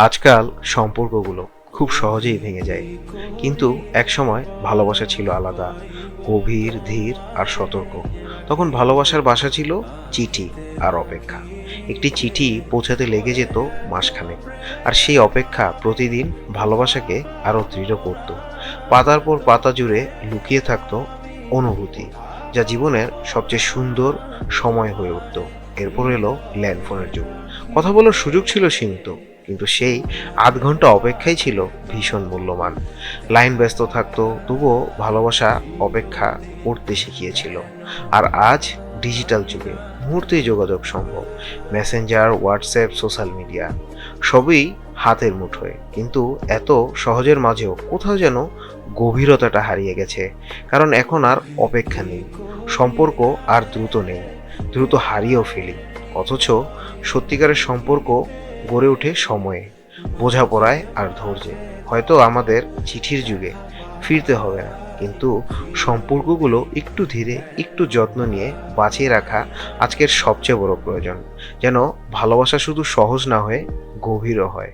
আজকাল সম্পর্কগুলো খুব সহজেই ভেঙে যায়, কিন্তু একসময় ভালোবাসা ছিল আলাদা, গভীর, ধীর আর সতর্ক। তখন ভালোবাসার ভাষা ছিল চিঠি আর অপেক্ষা। একটি চিঠি পৌঁছাতে লেগে যেত মাসখানেক, আর সেই অপেক্ষা প্রতিদিন ভালোবাসাকে আরো দৃঢ় করত। পাতার পর পাতা জুড়ে লুকিয়ে থাকতো অনুভূতি, যা জীবনের সবচেয়ে সুন্দর সময় হয়ে উঠত। এরপর এলো ল্যান্ডফোনের যুগ। কথা বলার সুযোগ ছিল সীমিত, কিন্তু সেই আধ ঘন্টা অপেক্ষাই ছিল ভীষণ মূল্যবান। লাইন ব্যস্ত থাকতো, তবুও ভালোবাসা অপেক্ষা করতে শিখিয়েছিল। আর আজ ডিজিটাল যুগে মুহূর্তেই যোগাযোগ সম্ভব। মেসেঞ্জার, হোয়াটসঅ্যাপ, সোশ্যাল মিডিয়া সবই হাতের মুঠোয়, কিন্তু এত সহজের মাঝেও কোথাও যেন গভীরতাটা হারিয়ে গেছে। কারণ এখন আর অপেক্ষা নেই, সম্পর্ক আর দ্রুত নেই, দ্রুত হারিয়েও ফেলি। অথচ সত্যিকারের সম্পর্ক গড়ে ওঠে সময়ে, বোঝাপড়ায় আর ধৈর্যে। হয়তো আমাদের চিঠির যুগে ফিরতে হবে না, কিন্তু সম্পর্কগুলো একটু ধীরে, একটু যত্ন নিয়ে বাঁচিয়ে রাখা আজকের সবচেয়ে বড় প্রয়োজন, যেন ভালোবাসা শুধু সহজ না হয়ে গভীরও হয়।